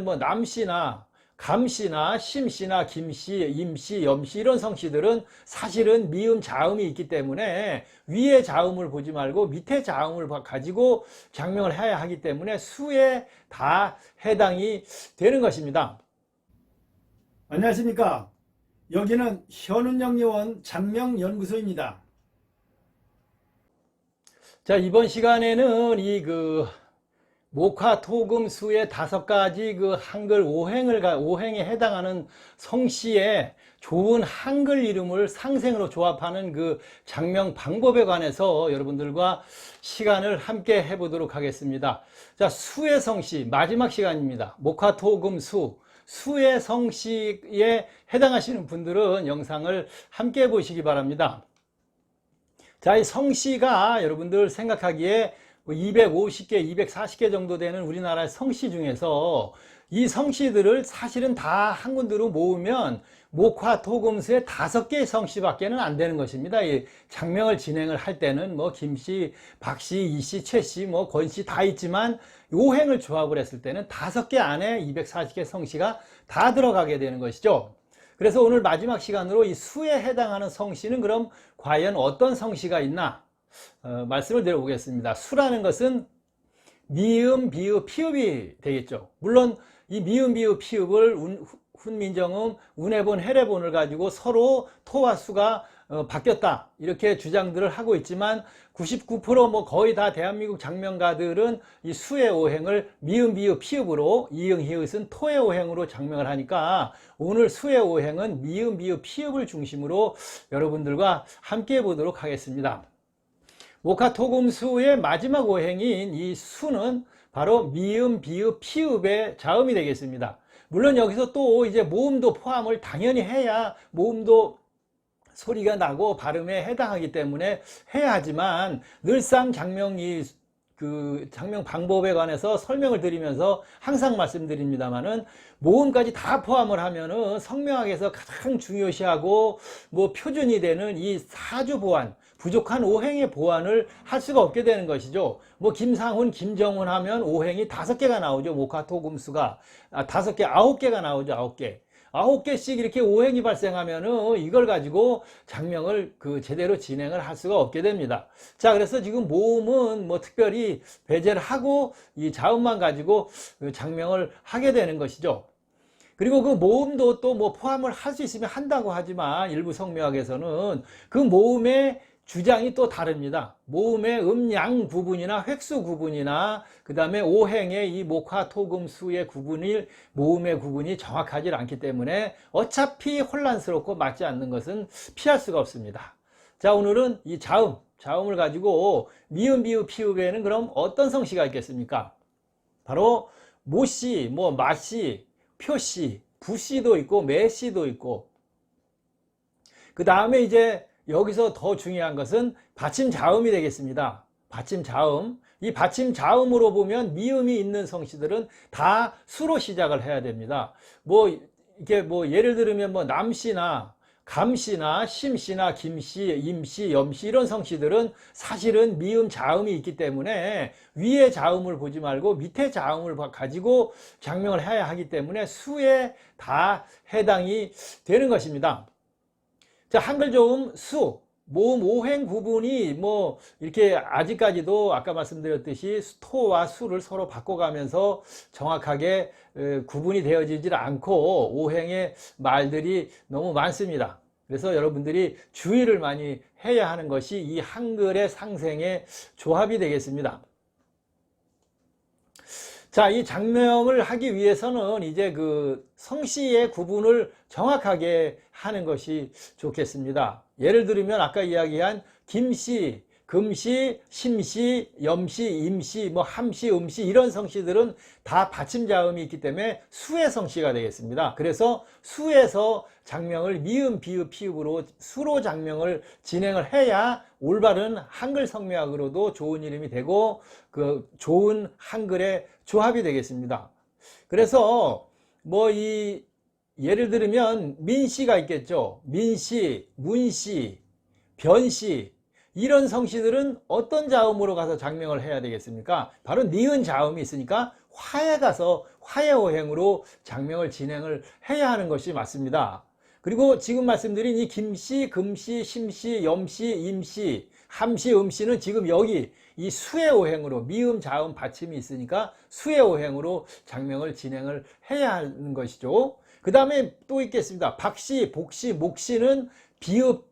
뭐 남씨나 감씨나 심씨나 김씨, 임씨, 염씨 이런 성씨들은 사실은 미음 자음이 있기 때문에 위에 자음을 보지 말고 밑에 자음을 가지고 장명을 해야 하기 때문에 수에 다 해당이 되는 것입니다. 안녕하십니까. 여기는 현운영요원 장명연구소입니다. 자, 이번 시간에는 목화, 토금, 수의 5가지 한글 오행에 해당하는 성씨의 좋은 한글 이름을 상생으로 조합하는 장명 방법에 관해서 여러분들과 시간을 함께 해보도록 하겠습니다. 자, 수의 성씨 마지막 시간입니다. 목화, 토금, 수의 성씨에 해당하시는 분들은 영상을 함께 보시기 바랍니다. 자, 이 성씨가 여러분들 생각하기에 250개, 240개 정도 되는 우리나라의 성씨 중에서 이 성씨들을 사실은 다 한 군데로 모으면 목화, 토금, 수의 5개의 성씨밖에는 안 되는 것입니다. 이 장명을 진행을 할 때는 뭐 김씨, 박씨, 이씨, 최씨, 뭐 권씨 다 있지만 오행을 조합을 했을 때는 5개 안에 240개 성씨가 다 들어가게 되는 것이죠. 그래서 오늘 마지막 시간으로 이 수에 해당하는 성씨는 그럼 과연 어떤 성씨가 있나 말씀을 드려보겠습니다. 수라는 것은 미음, 비읍, 피읍이 되겠죠. 물론 이 미음, 비읍, 피읍을 훈민정음, 운해본, 해례본을 가지고 서로 토와 수가 바뀌었다 이렇게 주장들을 하고 있지만 99% 뭐 거의 다 대한민국 장명가들은 이 수의 오행을 미음, 비읍, 피읍으로 이응, 히읗은 토의 오행으로 장명을 하니까 오늘 수의 오행은 미음, 비읍, 피읍을 중심으로 여러분들과 함께 보도록 하겠습니다. 목화, 토금, 수의 마지막 오행인 이 수는 바로 미음, 비읍, 피읍의 자음이 되겠습니다. 물론 여기서 또 이제 모음도 포함을 당연히 해야 모음도 소리가 나고 발음에 해당하기 때문에 해야 하지만 늘상 장명 방법에 관해서 설명을 드리면서 항상 말씀드립니다만은 모음까지 다 포함을 하면은 성명학에서 가장 중요시하고 뭐 표준이 되는 이 사주 보완, 부족한 오행의 보완을 할 수가 없게 되는 것이죠. 뭐 김상훈, 김정훈 하면 오행이 5개가 나오죠. 목화, 토금, 수가 5개, 9개가 나오죠. 9개. 9개씩 이렇게 오행이 발생하면은 이걸 가지고 장명을 제대로 진행을 할 수가 없게 됩니다. 자, 그래서 지금 모음은 뭐 특별히 배제를 하고 이 자음만 가지고 장명을 하게 되는 것이죠. 그리고 그 모음도 또 뭐 포함을 할 수 있으면 한다고 하지만 일부 성명학에서는 그 모음의 주장이 또 다릅니다. 모음의 음양 구분이나 획수 구분이나 그 다음에 오행의 이 목화, 토금, 수의 구분이 모음의 구분이 정확하지 않기 때문에 어차피 혼란스럽고 맞지 않는 것은 피할 수가 없습니다. 자, 오늘은 이 자음을 가지고 미음, 비읍, 피읍에는 그럼 어떤 성씨가 있겠습니까? 바로 모씨, 뭐 마씨, 표씨, 부씨도 있고 매씨도 있고 그 다음에 이제 여기서 더 중요한 것은 받침 자음이 되겠습니다. 받침 자음. 이 받침 자음으로 보면 미음이 있는 성씨들은 다 수로 시작을 해야 됩니다. 이게 예를 들면 남씨나 감씨나 심씨나 김씨, 임씨, 염씨 이런 성씨들은 사실은 미음 자음이 있기 때문에 위에 자음을 보지 말고 밑에 자음을 가지고 장명을 해야 하기 때문에 수에 다 해당이 되는 것입니다. 자, 한글 조음 수, 모음 오행 구분이 이렇게 아직까지도 아까 말씀드렸듯이 토와 수를 서로 바꿔가면서 정확하게 구분이 되어지질 않고 오행의 말들이 너무 많습니다. 그래서 여러분들이 주의를 많이 해야 하는 것이 이 한글의 상생의 조합이 되겠습니다. 자, 이 장명을 하기 위해서는 이제 성씨의 구분을 정확하게 하는 것이 좋겠습니다. 예를 들면 아까 이야기한 김씨, 금씨, 심씨, 염씨, 임씨, 함씨, 음씨 이런 성씨들은 다 받침자음이 있기 때문에 수의 성씨가 되겠습니다. 그래서 수에서 장명을 미음, 비읍, 피읍으로 수로 장명을 진행을 해야 올바른 한글 성명학으로도 좋은 이름이 되고 좋은 한글의 조합이 되겠습니다. 그래서 예를 들면 민씨가 있겠죠. 민씨, 문씨, 변씨 이런 성씨들은 어떤 자음으로 가서 장명을 해야 되겠습니까? 바로 니은 자음이 있으니까 화에 가서 화해오행으로 장명을 진행을 해야 하는 것이 맞습니다. 그리고 지금 말씀드린 이 김씨, 금씨, 심씨, 염씨, 임씨, 함씨, 음씨는 지금 여기 이 수해오행으로 미음, 자음, 받침이 있으니까 수해오행으로 장명을 진행을 해야 하는 것이죠. 그 다음에 또 있겠습니다. 박씨, 복씨, 목씨는 비읍,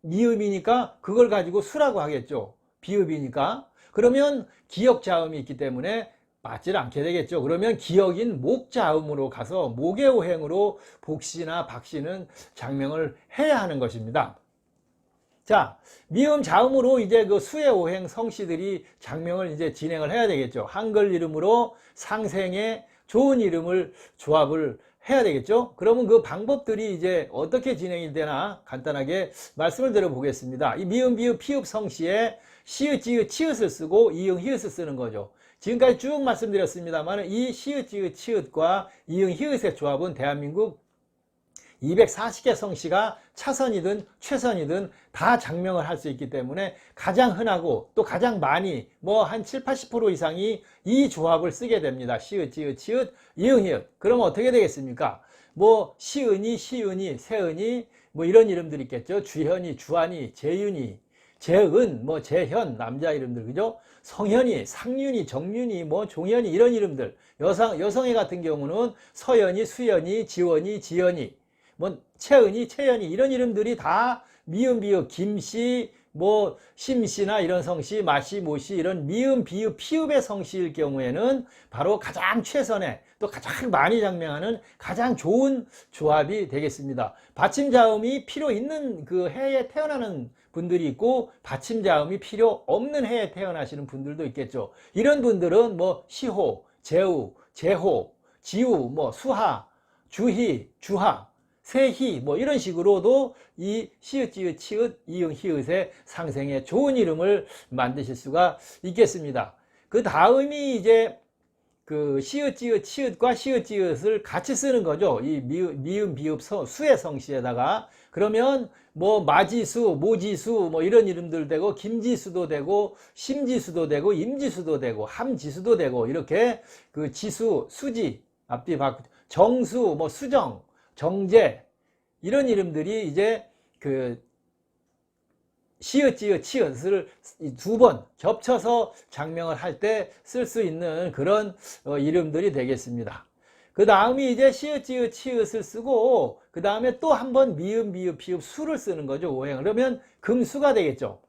미음이니까 그걸 가지고 수라고 하겠죠. 비읍이니까. 그러면 기역자음이 있기 때문에 맞질 않게 되겠죠. 그러면 기역인 목자음으로 가서 목의 오행으로 복씨나 박씨는 장명을 해야 하는 것입니다. 자, 미음 자음으로 이제 그 수의 오행 성씨들이 장명을 이제 진행을 해야 되겠죠. 한글 이름으로 상생의 좋은 이름을 조합을 해야 되겠죠. 그러면 그 방법들이 이제 어떻게 진행이 되나 간단하게 말씀을 드려보겠습니다. 이 미음, 비읍, 피읍 성씨에 시읒, 지읒, 치읒을 쓰고 이응, 히읗을 쓰는 거죠. 지금까지 쭉 말씀드렸습니다만 이 시읒, 지읒, 치읒과 이응, 히읗의 조합은 대한민국 240개 성씨가 차선이든 최선이든 다 장명을 할 수 있기 때문에 가장 흔하고 또 가장 많이 뭐 한 7, 80% 이상이 이 조합을 쓰게 됩니다. 시읒, 지읒, 치읒, 이응, 히읗. 그러면 어떻게 되겠습니까? 뭐 시은이, 시은이, 세은이 뭐 이런 이름들이 있겠죠. 주현이, 주한이, 재윤이, 재은, 뭐 재현, 남자 이름들, 그죠? 성현이, 상윤이, 정윤이, 뭐 종현이 이런 이름들. 여성애 같은 경우는 서연이, 수연이, 지원이, 지연이, 뭐 채은이, 채연이 이런 이름들이 다 미음, 비읍, 김씨, 뭐 심씨나 이런 성씨, 마씨, 모씨 이런 미음, 비읍, 피읍의 성씨일 경우에는 바로 가장 최선의 또 가장 많이 장명하는 가장 좋은 조합이 되겠습니다. 받침자음이 필요 있는 그 해에 태어나는 분들이 있고 받침자음이 필요 없는 해에 태어나시는 분들도 있겠죠. 이런 분들은 뭐 시호, 재우, 재호, 지우, 뭐 수하, 주희, 주하, 세희 뭐 이런 식으로도 이 시읒, 지읒, 치읒, 이응, 히읗의 상생에 좋은 이름을 만드실 수가 있겠습니다. 그 다음이 이제 그 시읒, 지읒, 치읒과 시읒, 지읒을 같이 쓰는 거죠. 이 미음, 비읍, 수의 성씨에다가. 그러면 뭐 마지수, 모지수 뭐 이런 이름들 되고 김지수도 되고 심지수도 되고 임지수도 되고 함지수도 되고 이렇게 그 지수, 수지, 앞뒤 바꾸 정수, 뭐 수정, 정제 이런 이름들이 이제 그 시읒, 지읒, 치읒을 두 번 겹쳐서 장명을 할 때 쓸 수 있는 그런 이름들이 되겠습니다. 그 다음이 이제 시읒, 지읒, 치읒을 쓰고 그 다음에 또 한 번 미음, 비읍, 피읍, 수를 쓰는 거죠. 오행. 그러면 금수가 되겠죠.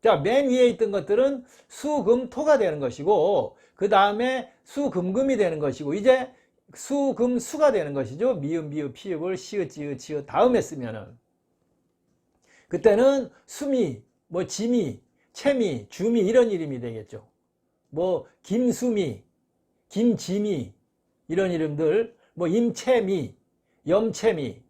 자, 맨 위에 있던 것들은 수, 금, 토가 되는 것이고 그 다음에 수, 금, 금이 되는 것이고 이제 수, 금, 수가 되는 것이죠. 미음, 비읍, 피읍을 시읒, 지읒, 치읒 다음에 쓰면은 그때는 수미, 뭐 지미, 채미, 주미 이런 이름이 되겠죠. 뭐 김수미, 김지미 이런 이름들, 뭐 임채미, 염채미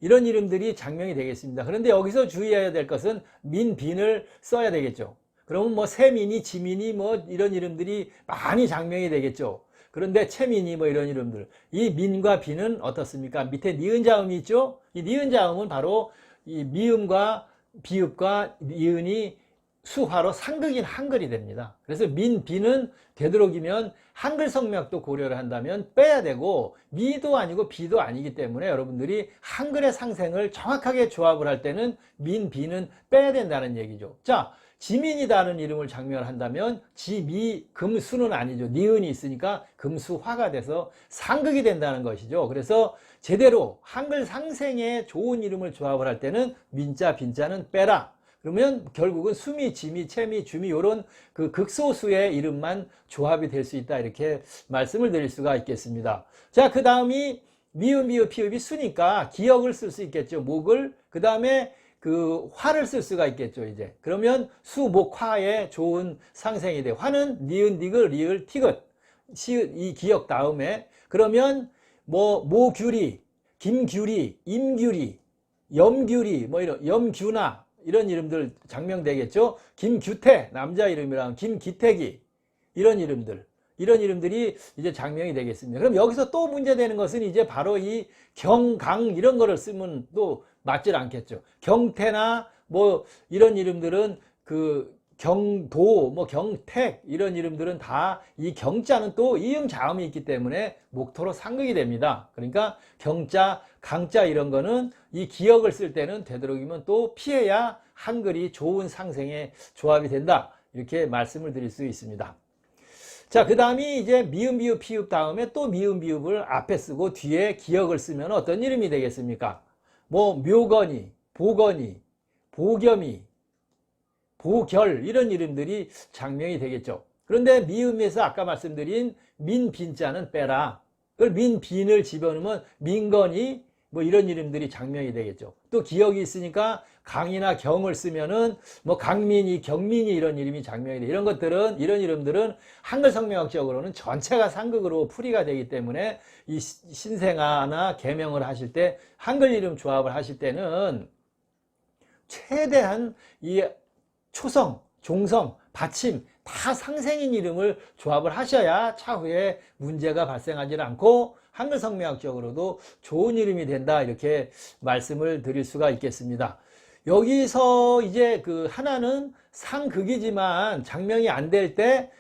이런 이름들이 장명이 되겠습니다. 그런데 여기서 주의해야 될 것은 민, 빈을 써야 되겠죠. 그러면 뭐 세민이, 지민이 뭐 이런 이름들이 많이 장명이 되겠죠. 그런데 채민이 뭐 이런 이름들, 이 민과 빈은 어떻습니까? 밑에 니은 자음이 있죠. 이 니은 자음은 바로 이 미음과 비읍과 니은이 수화로 상극인 한글이 됩니다. 그래서 민, 비는 되도록이면 한글 성명도 고려를 한다면 빼야 되고 미도 아니고 비도 아니기 때문에 여러분들이 한글의 상생을 정확하게 조합을 할 때는 민, 비는 빼야 된다는 얘기죠. 자, 지민이다는 이름을 장명을 한다면 지미, 금수는 아니죠. 니은이 있으니까 금수화가 돼서 상극이 된다는 것이죠. 그래서 제대로 한글 상생에 좋은 이름을 조합을 할 때는 민자, 빈자는 빼라. 그러면 결국은 수미, 지미, 채미, 주미 이런 그 극소수의 이름만 조합이 될 수 있다 이렇게 말씀을 드릴 수가 있겠습니다. 자, 그 다음이 미음, 비읍, 피읍이 수니까 기역을 쓸 수 있겠죠. 목을. 그 다음에 그 화를 쓸 수가 있겠죠. 이제 그러면 수, 목, 화에 좋은 상생이 돼. 화는 니은, 니글, 리을, 티긋 시읒 이 기역 다음에 그러면 뭐 모규리, 김규리, 임규리, 염규리 뭐 이런 염규나 이런 이름들 장명되겠죠. 김규태 남자 이름이랑 김기태기 이런 이름들이 이제 장명이 되겠습니다. 그럼 여기서 또 문제되는 것은 이제 바로 이 경, 강 이런 거를 쓰면 또 맞질 않겠죠. 경태나 뭐 이런 이름들은 그 경도, 뭐 경택 이런 이름들은 다 이 경자는 또 이응 자음이 있기 때문에 목토로 상극이 됩니다. 그러니까 경자, 강자 이런 거는 이 기역을 쓸 때는 되도록이면 또 피해야 한글이 좋은 상생의 조합이 된다. 이렇게 말씀을 드릴 수 있습니다. 자, 그 다음이 이제 미음, 비읍, 피읍 다음에 또 미음, 비읍을 앞에 쓰고 뒤에 기역을 쓰면 어떤 이름이 되겠습니까? 뭐 묘건이, 보건이, 보겸이, 보결 이런 이름들이 장명이 되겠죠. 그런데 미음에서 아까 말씀드린 민빈자는 빼라. 그걸 민빈을 집어넣으면 민건이 뭐 이런 이름들이 장명이 되겠죠. 또 기역이 있으니까 강이나 경을 쓰면은 뭐 강민이, 경민이 이런 이름이 장명이 돼. 이런 것들은, 이런 이름들은 한글 성명학적으로는 전체가 상극으로 풀이가 되기 때문에 이 신생아나 계명을 하실 때 한글 이름 조합을 하실 때는 최대한 이 초성, 종성, 받침 다 상생인 이름을 조합을 하셔야 차후에 문제가 발생하지 않고 한글 성명학적으로도 좋은 이름이 된다 이렇게 말씀을 드릴 수가 있겠습니다. 여기서 이제 그 하나는 상극이지만 장명이 안 될 때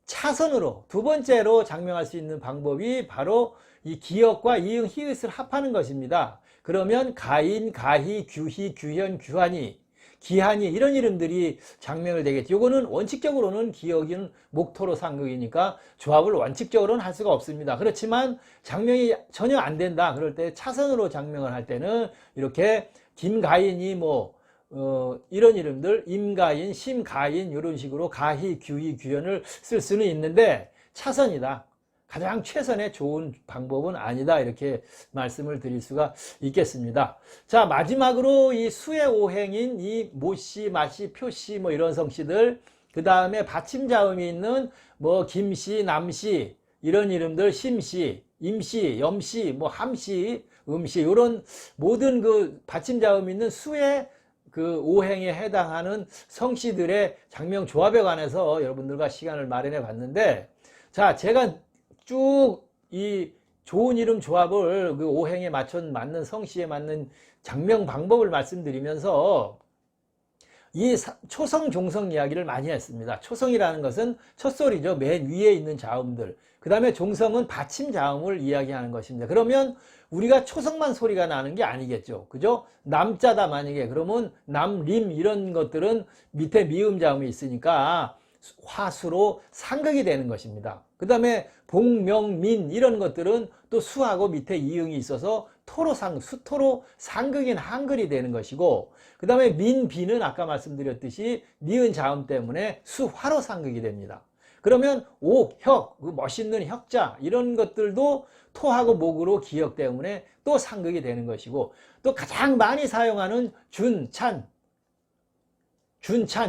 차선으로 두 번째로 장명할 수 있는 방법이 바로 이 기역과 이응, 히읗을 합하는 것입니다. 그러면 가인, 가희, 규희, 규현, 규환이, 기한이 이런 이름들이 장명을 되겠죠. 이거는 원칙적으로는 기역은 목토로 상극이니까 조합을 원칙적으로는 할 수가 없습니다. 그렇지만 장명이 전혀 안 된다. 그럴 때 차선으로 장명을 할 때는 이렇게 김가인이 뭐 이런 이름들 임가인, 심가인 이런 식으로 가희, 규희, 규현을 쓸 수는 있는데 차선이다. 가장 최선의 좋은 방법은 아니다 이렇게 말씀을 드릴 수가 있겠습니다. 자, 마지막으로 이 수의 오행인 이 모씨, 마씨, 표씨 뭐 이런 성씨들, 그 다음에 받침자음이 있는 뭐 김씨, 남씨 이런 이름들, 심씨, 임씨, 염씨, 뭐 함씨, 음씨 이런 모든 그 받침자음 있는 수의 그 오행에 해당하는 성씨들의 장명 조합에 관해서 여러분들과 시간을 마련해 봤는데, 자, 제가 쭉 이 좋은 이름 조합을 그 오행에 맞는 성씨에 맞는 장명 방법을 말씀드리면서 이 초성, 종성 이야기를 많이 했습니다. 초성이라는 것은 첫소리죠. 맨 위에 있는 자음들. 그 다음에 종성은 받침 자음을 이야기하는 것입니다. 그러면 우리가 초성만 소리가 나는 게 아니겠죠. 그죠? 남자다 만약에 그러면 남, 림 이런 것들은 밑에 미음 자음이 있으니까 화수로 상극이 되는 것입니다. 그 다음에 복, 명, 민 이런 것들은 또 수하고 밑에 이응이 있어서 수토로 상극인 한글이 되는 것이고, 그 다음에 민, 비는 아까 말씀드렸듯이 니은 자음 때문에 수화로 상극이 됩니다. 그러면 오, 혁, 멋있는 혁자 이런 것들도 토하고 목으로 기역 때문에 또 상극이 되는 것이고, 또 가장 많이 사용하는 준, 찬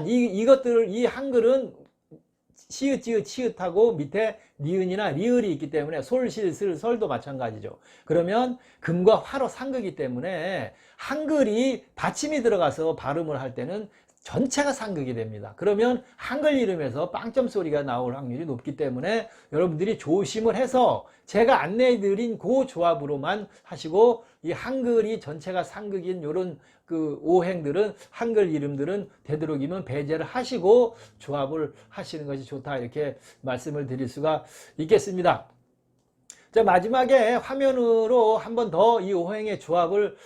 이것들을 이 한글은 시읒, 지읒, 치읒하고 밑에 니은이나 리을이 있기 때문에 솔, 실, 슬, 설도 마찬가지죠. 그러면 금과 화로 상극이기 때문에 한글이 받침이 들어가서 발음을 할 때는 전체가 상극이 됩니다. 그러면 한글 이름에서 빵점 소리가 나올 확률이 높기 때문에 여러분들이 조심을 해서 제가 안내해드린 그 조합으로만 하시고, 이 한글이 전체가 상극인 이런 그 오행들은, 한글 이름들은 되도록이면 배제를 하시고 조합을 하시는 것이 좋다 이렇게 말씀을 드릴 수가 있겠습니다. 자, 마지막에 화면으로 한 번 더 이 오행의 조합을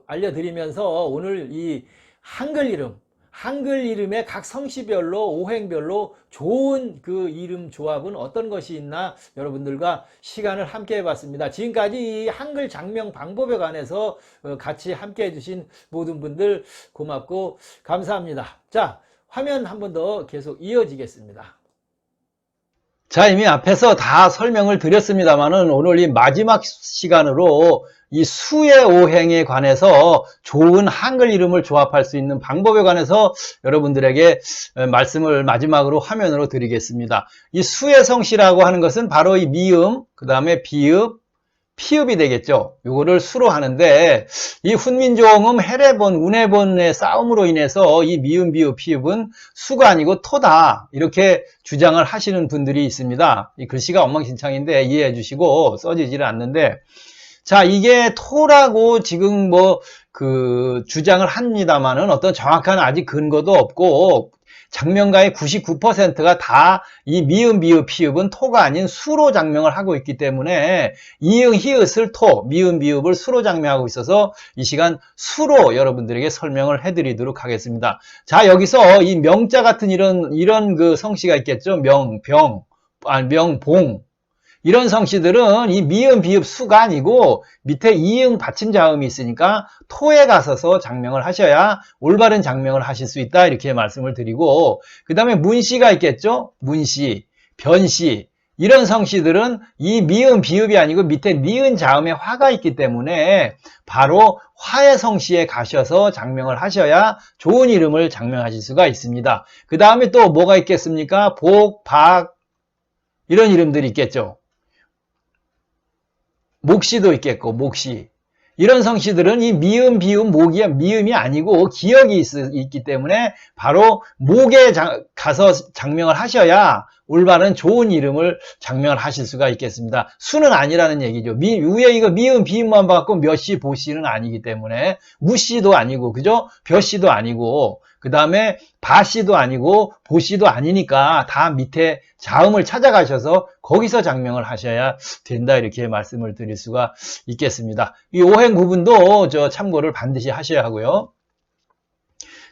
알려드리면서 오늘 이 한글 이름의 각 성씨별로 오행별로 좋은 그 이름 조합은 어떤 것이 있나 여러분들과 시간을 함께 해봤습니다. 지금까지 이 한글 장명 방법에 관해서 같이 함께 해주신 모든 분들 고맙고 감사합니다. 자, 화면 한 번 더 계속 이어지겠습니다. 자, 이미 앞에서 다 설명을 드렸습니다만은 오늘 이 마지막 시간으로 이 수의 오행에 관해서 좋은 한글 이름을 조합할 수 있는 방법에 관해서 여러분들에게 말씀을 마지막으로 화면으로 드리겠습니다. 이 수의 성씨라고 하는 것은 바로 이 미음, 그 다음에 비읍, 피읍이 되겠죠. 요거를 수로 하는데, 이 훈민조음음 해례본, 운해본의 싸움으로 인해서 이 미음, 비읍, 피읍은 수가 아니고 토다 이렇게 주장을 하시는 분들이 있습니다. 이 글씨가 엉망진창인데 이해해 주시고, 써지지는 않는데, 자, 이게 토라고 지금 뭐 그 주장을 합니다만은 어떤 정확한 아직 근거도 없고, 장명가의 99%가 다 이 미음, 비읍, 피읍은 토가 아닌 수로 장명을 하고 있기 때문에 이응, 히읗을 토, 미음, 비읍을 수로 장명하고 있어서 이 시간 수로 여러분들에게 설명을 해드리도록 하겠습니다. 자, 여기서 이 명자 같은 이런 그 성씨가 있겠죠. 명, 병, 명, 봉. 이런 성씨들은 이 미음, 비읍, 수가 아니고 밑에 이응 받침 자음이 있으니까 토에 가서서 장명을 하셔야 올바른 장명을 하실 수 있다 이렇게 말씀을 드리고, 그 다음에 문씨가 있겠죠. 문씨, 변씨 이런 성씨들은 이 미음, 비읍이 아니고 밑에 니은 자음에 화가 있기 때문에 바로 화의 성씨에 가셔서 장명을 하셔야 좋은 이름을 장명하실 수가 있습니다. 그 다음에 또 뭐가 있겠습니까? 복, 박 이런 이름들이 있겠죠. 목씨도 있겠고, 목씨. 이런 성씨들은 이 미음, 비음, 목이 미음이 아니고 기역이 있기 때문에 바로 목에 가서 장명을 하셔야 올바른 좋은 이름을 장명을 하실 수가 있겠습니다. 수는 아니라는 얘기죠. 위에 이거 미음, 비음만 받고 몇씨, 보씨는 아니기 때문에 무씨도 아니고, 그죠? 벼씨도 아니고, 그 다음에 바씨도 아니고 보씨도 아니니까 다 밑에 자음을 찾아가셔서 거기서 장명을 하셔야 된다 이렇게 말씀을 드릴 수가 있겠습니다. 이 오행 구분도 참고를 반드시 하셔야 하고요.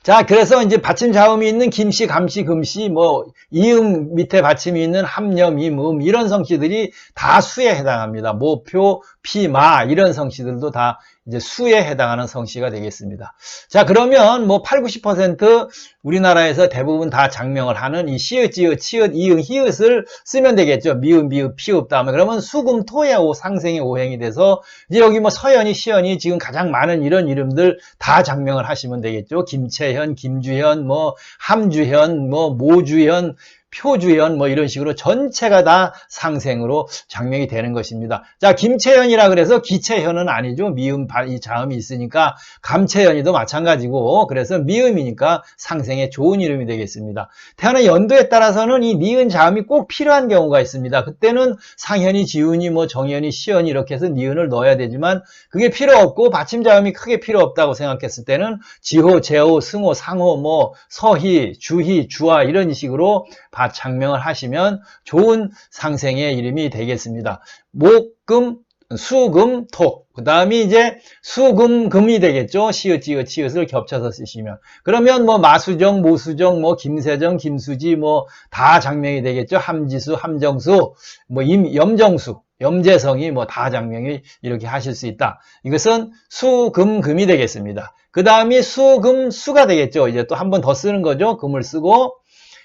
자, 그래서 이제 받침 자음이 있는 김씨, 감씨, 금씨, 뭐 이응 밑에 받침이 있는 함염, 임음 이런 성씨들이 다 수에 해당합니다. 모표, 피마 이런 성씨들도 다 이제 수에 해당하는 성씨가 되겠습니다. 자, 그러면 뭐 8, 90% 우리나라에서 대부분 다 장명을 하는 이 시읒, 지읒, 치읒, 이응, 히읗을 쓰면 되겠죠. 미음, 비읍, 피읍 다음에 그러면 수금, 토의 상생의 오행이 돼서 이제 여기 뭐 서연이, 시연이 지금 가장 많은 이런 이름들 다 장명을 하시면 되겠죠. 김채현, 김주현, 뭐 함주현, 뭐 모주현, 표주현 뭐 이런 식으로 전체가 다 상생으로 장명이 되는 것입니다. 자, 김채현이라 그래서 기채현은 아니죠. 미음, 이 자음이 있으니까 감채현이도 마찬가지고 그래서 미음이니까 상생에 좋은 이름이 되겠습니다. 태어난 연도에 따라서는 이 니은 자음이 꼭 필요한 경우가 있습니다. 그때는 상현이, 지훈이, 뭐 정현이, 시현이 이렇게 해서 니은을 넣어야 되지만 그게 필요 없고 받침 자음이 크게 필요 없다고 생각했을 때는 지호, 제호, 승호, 상호, 뭐 서희, 주희, 주아 이런 식으로 장명을 하시면 좋은 상생의 이름이 되겠습니다. 목, 금, 수, 금, 토. 그 다음이 이제 수, 금, 금이 되겠죠. 시읒, 지읒, 치읒을 겹쳐서 쓰시면. 그러면 뭐 마수정, 모수정, 뭐 김세정, 김수지 뭐 다 장명이 되겠죠. 함지수, 함정수, 뭐 염정수, 염재성이 뭐 다 장명이 이렇게 하실 수 있다. 이것은 수, 금, 금이 되겠습니다. 그 다음이 수, 금, 수가 되겠죠. 이제 또 한 번 더 쓰는 거죠. 금을 쓰고.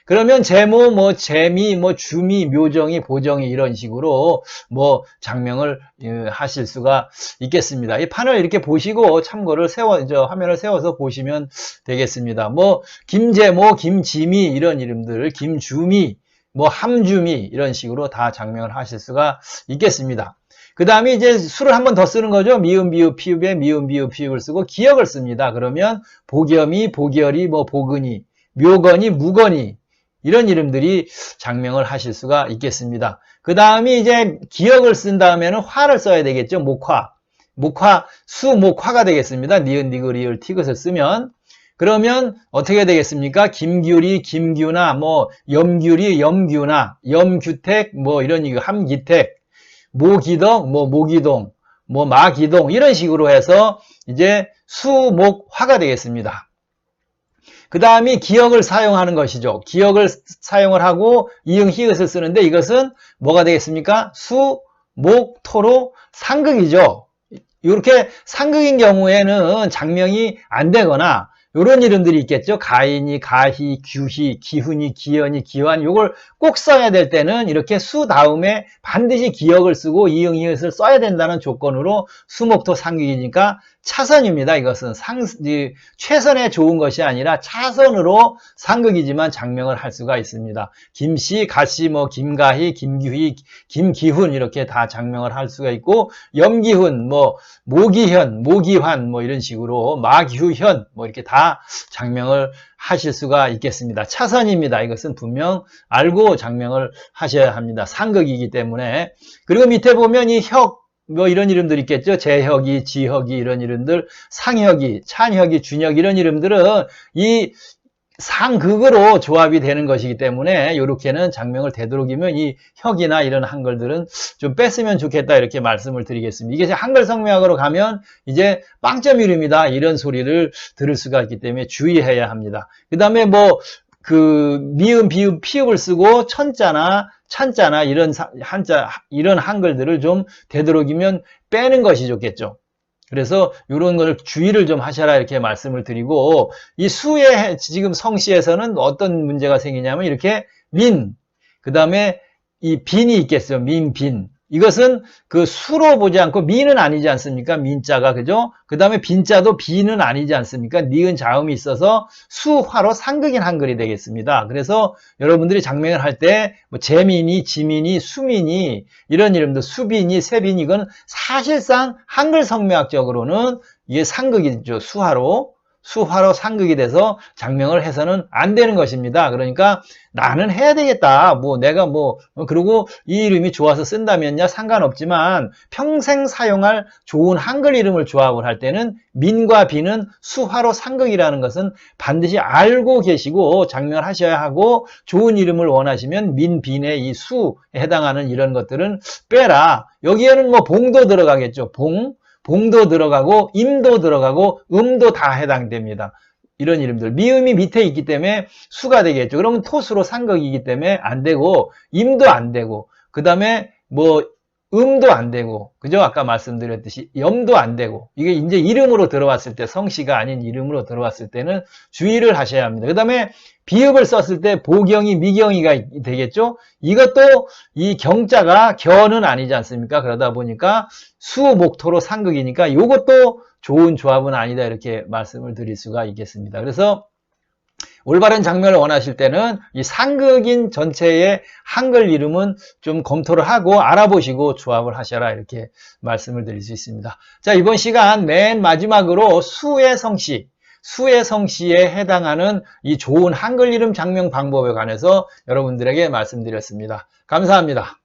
그러면 제모, 뭐 재미, 뭐 주미, 묘정이, 보정이 이런 식으로 뭐 장명을 하실 수가 있겠습니다. 이 판을 이렇게 보시고 참고를 화면을 세워서 보시면 되겠습니다. 뭐 김제모, 김지미 이런 이름들, 김주미, 뭐 함주미 이런 식으로 다 장명을 하실 수가 있겠습니다. 그 다음에 이제 수를 한 번 더 쓰는 거죠. 미음, 비읍, 피읍에 미음, 비읍, 피읍을 쓰고 기역을 씁니다. 그러면 보겸이, 보결이, 뭐 보근이, 묘건이, 무건이 이런 이름들이 장명을 하실 수가 있겠습니다. 그 다음에 이제 기역을 쓴 다음에는 화를 써야 되겠죠. 목화. 목화, 수목화가 되겠습니다. 니은, 니글, 리을, 티귿을 쓰면. 그러면 어떻게 되겠습니까? 김규리, 김규나, 뭐 염규리, 염규나, 염규택, 뭐 이런 함기택, 모기덕, 뭐 모기동, 뭐 마기동 이런 식으로 해서 이제 수목화가 되겠습니다. 그 다음이 기역을 사용하는 것이죠. 기역을 사용을 하고 이응, 히읗을 쓰는데 이것은 뭐가 되겠습니까? 수, 목, 토로 상극이죠. 이렇게 상극인 경우에는 장명이 안 되거나 이런 이름들이 있겠죠. 가인이, 가희, 규희, 기훈이, 기연이, 기환 이걸 꼭 써야 될 때는 이렇게 수 다음에 반드시 기역을 쓰고 이응, 히읗을 써야 된다는 조건으로 수목토 상극이니까 차선입니다. 이것은 최선에 좋은 것이 아니라 차선으로 상극이지만 장명을 할 수가 있습니다. 김씨, 가씨, 뭐 김가희, 김규희, 김기훈 이렇게 다 장명을 할 수가 있고 염기훈, 뭐 모기현, 모기환 뭐 이런 식으로 마규현 뭐 이렇게 다 장명을 하실 수가 있겠습니다. 차선입니다. 이것은 분명 알고 장명을 하셔야 합니다. 상극이기 때문에. 그리고 밑에 보면 이 혁 뭐 이런 이름들 있겠죠. 재혁이, 지혁이 이런 이름들, 상혁이, 찬혁이, 준혁 이런 이름들은 이 상극으로 조합이 되는 것이기 때문에 이렇게는 장명을 되도록이면 이 혁이나 이런 한글들은 좀 뺐으면 좋겠다 이렇게 말씀을 드리겠습니다. 이게 한글 성명학으로 가면 이제 빵점 이름이다 이런 소리를 들을 수가 있기 때문에 주의해야 합니다. 그 다음에 뭐 그 미음, 비읍, 피읍을 쓰고 천자나 찬자나 이런 한자 이런 한글들을 좀 되도록이면 빼는 것이 좋겠죠. 그래서 이런 걸 주의를 좀 하셔라 이렇게 말씀을 드리고, 이 수의 지금 성씨에서는 어떤 문제가 생기냐면 이렇게 민, 그 다음에 이 빈이 있겠어요. 민, 빈. 이것은 그 수로 보지 않고 민은 아니지 않습니까? 민자가, 그죠? 그 다음에 빈자도 비는 아니지 않습니까? 니은 자음이 있어서 수화로 상극인 한글이 되겠습니다. 그래서 여러분들이 장명을 할 때 뭐 재민이, 지민이, 수민이 이런 이름도 수빈이, 세빈이 이건 사실상 한글 성명학적으로는 이게 상극이죠. 수화로 상극이 돼서 장명을 해서는 안 되는 것입니다. 그러니까 나는 해야 되겠다. 뭐 내가 뭐 그리고 이 이름이 좋아서 쓴다면야 상관없지만 평생 사용할 좋은 한글 이름을 조합을 할 때는 민과 비는 수화로 상극이라는 것은 반드시 알고 계시고 장명을 하셔야 하고, 좋은 이름을 원하시면 민, 빈의 이 수에 해당하는 이런 것들은 빼라. 여기에는 뭐 봉도 들어가겠죠. 봉도 들어가고 임도 들어가고 음도 다 해당됩니다. 이런 이름들. 미음이 밑에 있기 때문에 수가 되겠죠. 그러면 토수로 상극이기 때문에 안 되고, 임도 안 되고, 그 다음에 뭐 음도 안 되고, 그죠? 아까 말씀드렸듯이 염도 안 되고, 이게 이제 이름으로 들어왔을 때, 성씨가 아닌 이름으로 들어왔을 때는 주의를 하셔야 합니다. 그 다음에 비읍을 썼을 때 보경이, 미경이가 되겠죠? 이것도 이 경자가 겨는 아니지 않습니까? 그러다 보니까 수목토로 상극이니까 이것도 좋은 조합은 아니다 이렇게 말씀을 드릴 수가 있겠습니다. 그래서 올바른 장면을 원하실 때는 이 상극인 전체의 한글 이름은 좀 검토를 하고 알아보시고 조합을 하셔라 이렇게 말씀을 드릴 수 있습니다. 자, 이번 시간 맨 마지막으로 수의 성씨에 해당하는 이 좋은 한글 이름 장명 방법에 관해서 여러분들에게 말씀드렸습니다. 감사합니다.